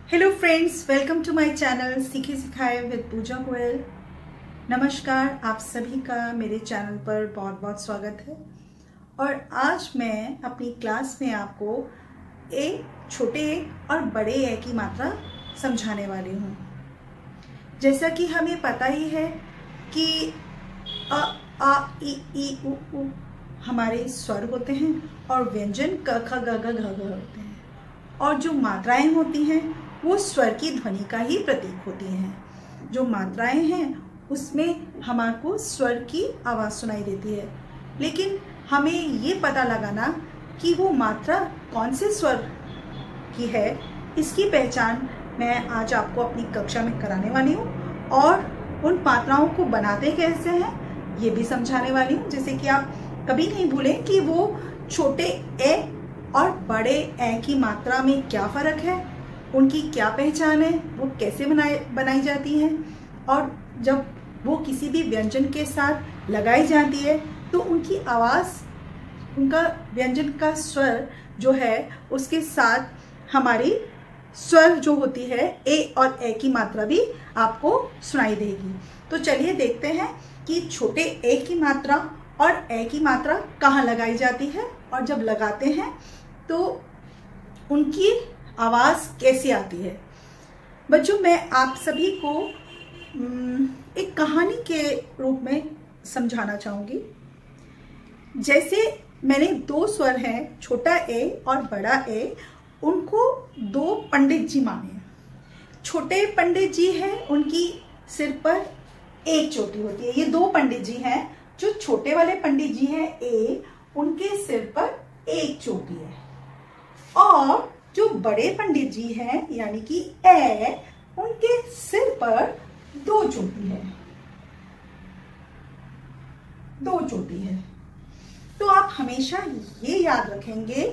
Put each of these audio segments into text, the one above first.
Hello friends, welcome to my channel सीखे सिखाए with पूजा गोयल। नमस्कार, आप सभी का मेरे चैनल पर बहुत बहुत स्वागत है। और आज मैं अपनी क्लास में आपको छोटे और बड़े ए की मात्रा समझाने वाली हूँ। जैसा कि हमें पता ही है कि अ आ ई उ हमारे स्वर होते हैं और व्यंजन क ख ग घ घ होते हैं, और जो मात्राएं होती हैं वो स्वर की ध्वनि का ही प्रतीक होती हैं। जो मात्राएं हैं उसमें हमारे स्वर की आवाज़ सुनाई देती है, लेकिन हमें ये पता लगाना कि वो मात्रा कौन से स्वर की है, इसकी पहचान मैं आज आपको अपनी कक्षा में कराने वाली हूँ। और उन मात्राओं को बनाते कैसे हैं ये भी समझाने वाली हूँ, जैसे कि आप कभी नहीं भूलें कि वो छोटे ए और बड़े ए की मात्रा में क्या फ़र्क है, उनकी क्या पहचान है, वो कैसे बनाई जाती है, और जब वो किसी भी व्यंजन के साथ लगाई जाती है तो उनकी आवाज़, उनका व्यंजन का स्वर जो है उसके साथ हमारी स्वर जो होती है ए और ए की मात्रा भी आपको सुनाई देगी। तो चलिए देखते हैं कि छोटे ए की मात्रा और ए की मात्रा कहाँ लगाई जाती है, और जब लगाते हैं तो उनकी आवाज़ कैसे आती है। बच्चों, मैं आप सभी को एक कहानी के रूप में समझाना चाहूँगी। जैसे मैंने दो स्वर हैं, छोटा ए और बड़ा ए, उनको दो पंडित जी माने। छोटे पंडित जी हैं, उनकी सिर पर एक चोटी होती है। ये दो पंडित जी हैं, जो छोटे वाले पंडित जी हैं ए, उनके सिर पर एक चोटी है, और जो बड़े पंडित जी हैं यानी कि ए, उनके सिर पर दो चोटी है, दो चोटी है। तो आप हमेशा ये याद रखेंगे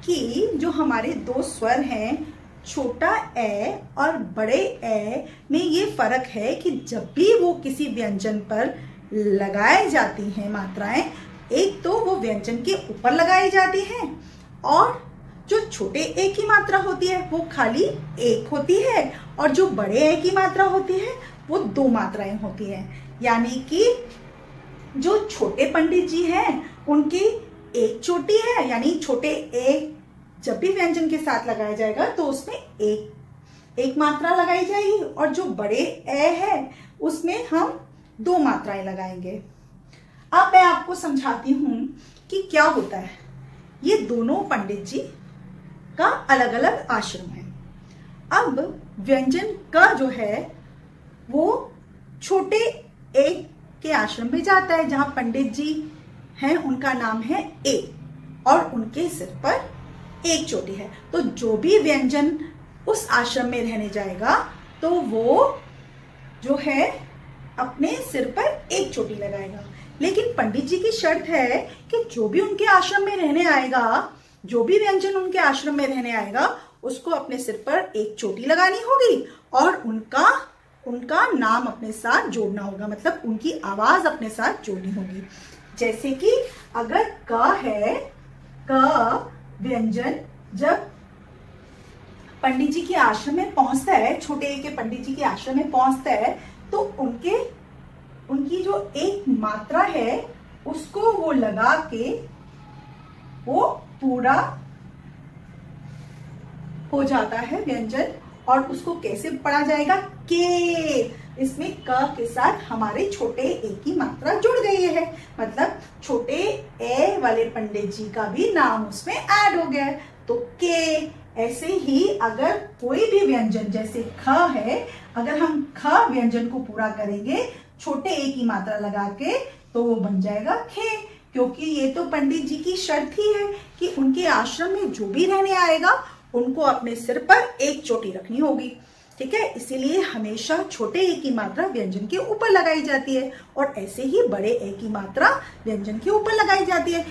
कि जो हमारे दो स्वर हैं, छोटा ए और बड़े ए में ये फर्क है कि जब भी वो किसी व्यंजन पर लगाई जाती हैं मात्राएं, एक तो वो व्यंजन के ऊपर लगाई जाती हैं, और जो छोटे ए की मात्रा होती है वो खाली एक होती है, और जो बड़े ए की मात्रा होती है वो दो मात्राएं होती हैं। यानी कि जो छोटे पंडित जी हैं उनकी एक चोटी है, यानी छोटे ए जब भी व्यंजन के साथ लगाया जाएगा तो उसमें एक मात्रा लगाई जाएगी, और जो बड़े ए है उसमें हम दो मात्राएं लगाएंगे। अब मैं आपको समझाती हूं कि क्या होता है। ये दोनों पंडित जी का अलग अलग आश्रम है। अब व्यंजन का जो है वो छोटे ए के आश्रम में जाता है, जहां पंडित जी हैं, उनका नाम है ए, और उनके सिर पर एक चोटी है। तो जो भी व्यंजन उस आश्रम में रहने जाएगा तो वो जो है अपने सिर पर एक चोटी लगाएगा। लेकिन पंडित जी की शर्त है कि जो भी उनके आश्रम में रहने आएगा, जो भी व्यंजन उनके आश्रम में रहने आएगा, उसको अपने सिर पर एक चोटी लगानी होगी, और उनका नाम अपने साथ जोड़ना होगा, मतलब उनकी आवाज अपने साथ जोड़नी होगी। जैसे कि अगर क है, क व्यंजन जब पंडित जी के आश्रम में पहुंचता है, छोटे ए के पंडित जी के आश्रम में पहुंचता है, तो उनकी जो एक मात्रा है उसको वो लगा के वो पूरा हो जाता है व्यंजन। और उसको कैसे पढ़ा जाएगा? के। इसमें क के साथ हमारे छोटे ए की मात्रा जुड़ गई है, मतलब छोटे ए वाले पंडित जी का भी नाम उसमें ऐड हो गया है, तो के। ऐसे ही अगर कोई भी व्यंजन, जैसे ख है, अगर हम ख व्यंजन को पूरा करेंगे छोटे ए की मात्रा लगा के, तो वो बन जाएगा खे, क्योंकि ये तो पंडित जी की शर्त ही है कि उनके आश्रम में जो भी रहने आएगा उनको अपने सिर पर एक चोटी रखनी होगी। ठीक है, इसीलिए हमेशा छोटे ए की मात्रा व्यंजन के ऊपर लगाई जाती है, और ऐसे ही बड़े ए की मात्रा व्यंजन के ऊपर लगाई जाती है।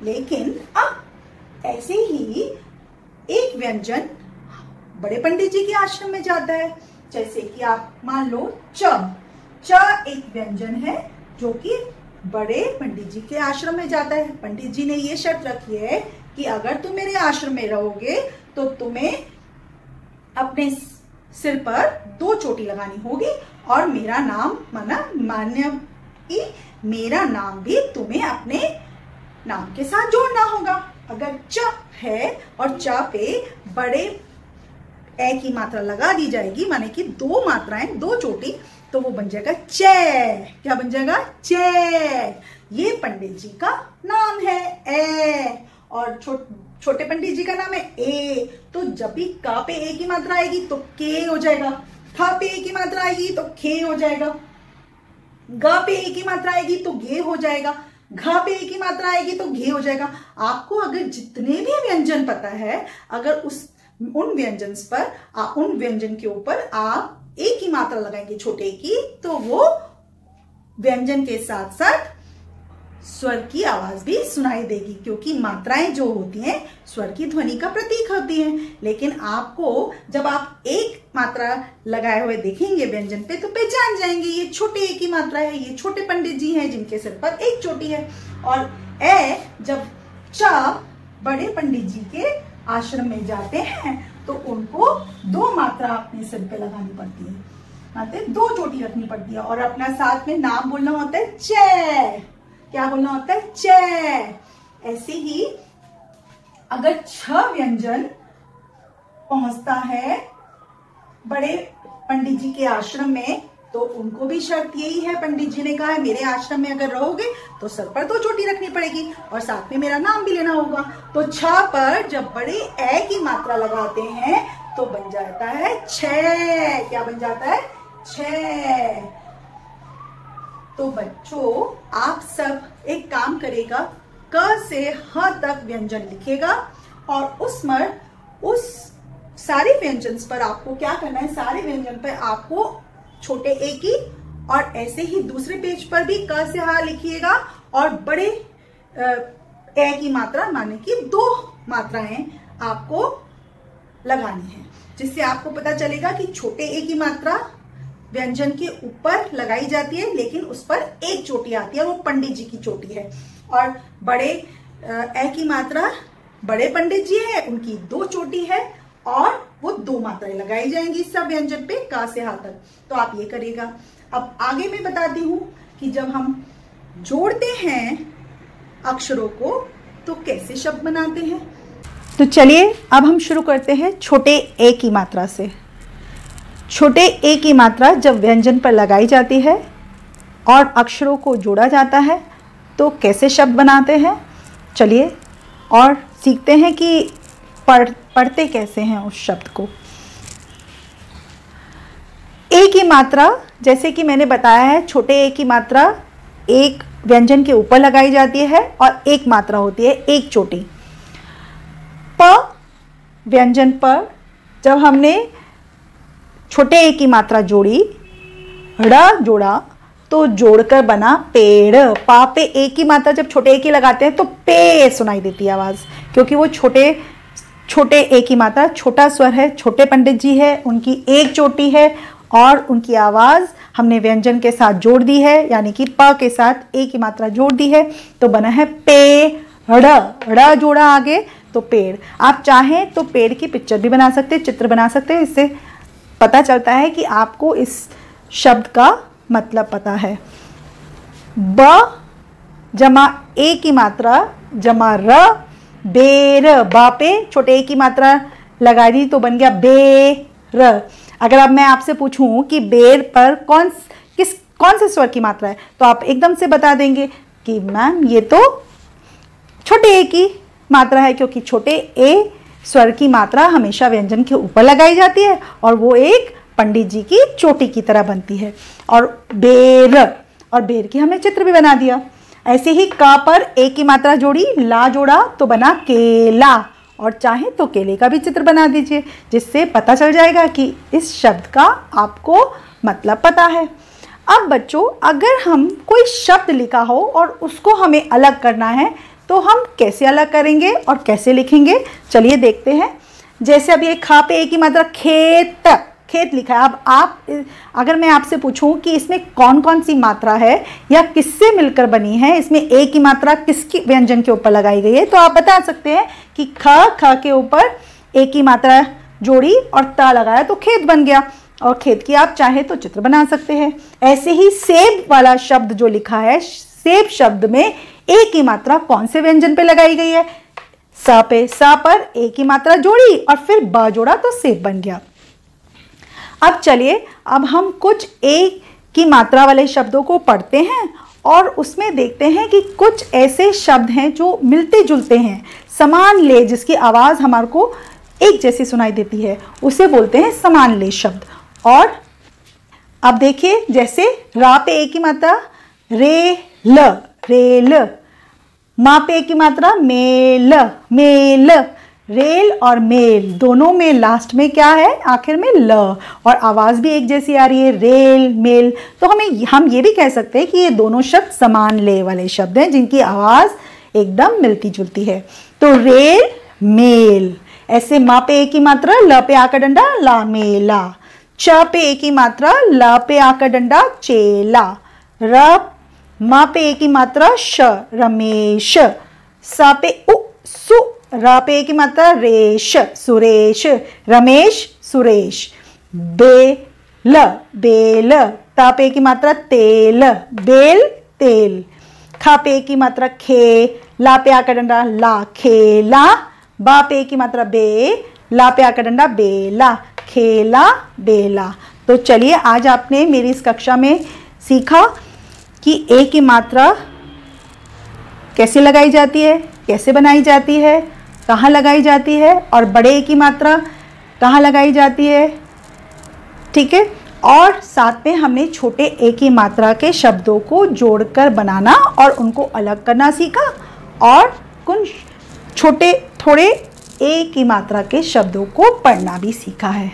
लेकिन अब ऐसे ही एक व्यंजन बड़े पंडित जी के आश्रम में जाता है, जैसे कि आप मान लो च एक व्यंजन है जो कि बड़े पंडित जी के आश्रम में जाता है। पंडित जी ने ये शर्त रखी है कि अगर तुम मेरे आश्रम में रहोगे तो तुम्हें अपने सिर पर 2 चोटी लगानी होगी और मेरा नाम मान्य कि मेरा नाम भी तुम्हें अपने नाम के साथ जोड़ना होगा। अगर च है और च पे बड़े ए की मात्रा लगा दी जाएगी, माने कि 2 मात्राएं 2 चोटी, तो वो बन जाएगा चे। क्या बन जाएगा? चे। ये पंडित जी का नाम है ए और छोटे पंडित जी का नाम है ए। तो जब भी का पे ए की मात्रा आएगी तो के हो जाएगा, खा पे ए की मात्रा आएगी तो खे हो जाएगा, ग पे ए की मात्रा आएगी तो गे हो जाएगा, घ पे ए की मात्रा आएगी तो घे हो जाएगा। आपको अगर जितने भी व्यंजन पता है, अगर उन व्यंजन के ऊपर आप ए की मात्रा लगाएंगे छोटे की, तो वो व्यंजन के साथ साथ स्वर की आवाज भी सुनाई देगी, क्योंकि मात्राएं जो होती हैं स्वर की ध्वनि का प्रतीक होती हैं। लेकिन आपको जब आप एक मात्रा लगाए हुए देखेंगे व्यंजन पे तो पहचान जाएंगे ये छोटे ए की मात्रा है, ये छोटे पंडित जी हैं जिनके सिर पर 1 चोटी है। और ए जब च बड़े पंडित जी के आश्रम में जाते हैं तो उनको 2 मात्रा अपने सिर पे लगानी पड़ती है, मतलब 2 चोटी रखनी पड़ती है और अपना साथ में नाम बोलना होता है चे। क्या बोलना होता है? चे। ऐसे ही अगर 6 व्यंजन पहुंचता है बड़े पंडित जी के आश्रम में तो उनको भी शर्त यही है, पंडित जी ने कहा है मेरे आश्रम में अगर रहोगे तो सर पर 2 चोटी रखनी पड़ेगी और साथ में मेरा नाम भी लेना होगा। तो 6 पर जब बड़े ए की मात्रा लगाते हैं तो बन जाता है 6। क्या बन जाता है? 6। तो बच्चों आप सब एक काम करेगा, क से ह तक व्यंजन लिखेगा और उस सारे व्यंजन पर आपको क्या करना है, सारे व्यंजन पर आपको छोटे ए की और ऐसे ही दूसरे पेज पर भी क से ह लिखिएगा और बड़े ए की मात्रा माने कि 2 मात्राएं आपको लगानी है, जिससे आपको पता चलेगा कि छोटे ए की मात्रा व्यंजन के ऊपर लगाई जाती है लेकिन उस पर 1 चोटी आती है, वो पंडित जी की चोटी है। और बड़े ए की मात्रा बड़े पंडित जी है, उनकी 2 चोटी है और वो 2 मात्राएं लगाई जाएंगी सब व्यंजन पे का से हा तक। तो आप ये करिएगा। अब आगे मैं बताती हूँ कि जब हम जोड़ते हैं अक्षरों को तो कैसे शब्द बनाते हैं। तो चलिए अब हम शुरू करते हैं छोटे ए की मात्रा से। छोटे ए की मात्रा जब व्यंजन पर लगाई जाती है और अक्षरों को जोड़ा जाता है तो कैसे शब्द बनाते हैं, चलिए और सीखते हैं कि पढ़ते कैसे हैं उस शब्द को। ए की मात्रा, जैसे कि मैंने बताया है, छोटे ए की मात्रा एक व्यंजन के ऊपर लगाई जाती है और 1 मात्रा होती है 1 चोटी। प व्यंजन पर जब हमने छोटे ए की मात्रा जोड़ी, ड़ जोड़ा तो जोड़कर बना पेड़। पा पे ए की मात्रा जब छोटे ए की लगाते हैं तो पे सुनाई देती है आवाज़, क्योंकि वो छोटे ए की मात्रा छोटा स्वर है, छोटे पंडित जी है, उनकी 1 चोटी है और उनकी आवाज़ हमने व्यंजन के साथ जोड़ दी है, यानी कि प के साथ ए की मात्रा जोड़ दी है तो बना है पेड़। ड़ जोड़ा आगे तो पेड़। आप चाहें तो पेड़ की पिक्चर भी बना सकते हैं, चित्र बना सकते हैं, इससे पता चलता है कि आपको इस शब्द का मतलब पता है। ब जमा ए की मात्रा जमा र, बेर। बा पे छोटे ए की मात्रा लगा दी तो बन गया बेर। अगर अब मैं आपसे पूछूं कि बेर पर कौन से स्वर की मात्रा है तो आप एकदम से बता देंगे कि मैम ये तो छोटे ए की मात्रा है, क्योंकि छोटे ए स्वर की मात्रा हमेशा व्यंजन के ऊपर लगाई जाती है और वो एक पंडित जी की चोटी की तरह बनती है। और बेर की हमने चित्र भी बना दिया। ऐसे ही का पर ए की मात्रा जोड़ी, ला जोड़ा तो बना केला, और चाहे तो केले का भी चित्र बना दीजिए, जिससे पता चल जाएगा कि इस शब्द का आपको मतलब पता है। अब बच्चों, अगर हम कोई शब्द लिखा हो और उसको हमें अलग करना है तो हम कैसे अलग करेंगे और कैसे लिखेंगे, चलिए देखते हैं। जैसे अब ये खा पे ए की मात्रा खेत लिखा है। अब अगर मैं आपसे पूछूं कि इसमें कौन कौन सी मात्रा है या किससे मिलकर बनी है, इसमें ए की मात्रा किसकी व्यंजन के ऊपर लगाई गई है, तो आप बता सकते हैं कि ख के ऊपर ए की मात्रा जोड़ी और ता लगाया तो खेत बन गया, और खेत की आप चाहे तो चित्र बना सकते हैं। ऐसे ही सेब वाला शब्द जो लिखा है, सेब शब्द में ए की मात्रा कौन से व्यंजन पे लगाई गई है? सा पे। सा पर ए की मात्रा जोड़ी और फिर बा जोड़ा तो सेब बन गया। अब चलिए, अब हम कुछ ए की मात्रा वाले शब्दों को पढ़ते हैं और उसमें देखते हैं कि कुछ ऐसे शब्द हैं जो मिलते जुलते हैं, समान ले, जिसकी आवाज़ हमारे को एक जैसी सुनाई देती है, उसे बोलते हैं समान ले शब्द। और अब देखिए, जैसे रा पे ए की मात्रा रे ल, रेल। मा पे ए की मात्रा मेल, मेल। रेल और मेल दोनों में लास्ट में क्या है? आखिर में ल, और आवाज़ भी एक जैसी आ रही है, रेल मेल। तो हम ये भी कह सकते हैं कि ये दोनों शब्द समान ले वाले शब्द हैं, जिनकी आवाज़ एकदम मिलती जुलती है। तो रेल मेल। ऐसे मा पे ए की मात्रा ल पे आ का डंडा ला मेला। च पे ए की मात्रा ल पे आ का डंडा चेला। मा पे ए की मात्रा श रमेश। सा पे उ सु, रा पे ए की मात्रा रेश सुरेश। रमेश सुरेश। बेल, बेल। ता पे ए की मात्रा तेल, बेल तेल। खा पे ए की मात्रा खे, ला पे आ का डंडा ला खेला। बा पे ए की मात्रा बे, ला पे आ का डंडा बेला, खेला बेला। तो चलिए, आज आपने मेरी इस कक्षा में सीखा कि ए की मात्रा कैसे लगाई जाती है, कैसे बनाई जाती है, कहाँ लगाई जाती है, और बड़े ए की मात्रा कहाँ लगाई जाती है। ठीक है, और साथ में हमने छोटे ए की मात्रा के शब्दों को जोड़कर बनाना और उनको अलग करना सीखा, और कुछ छोटे थोड़े ए की मात्रा के शब्दों को पढ़ना भी सीखा है।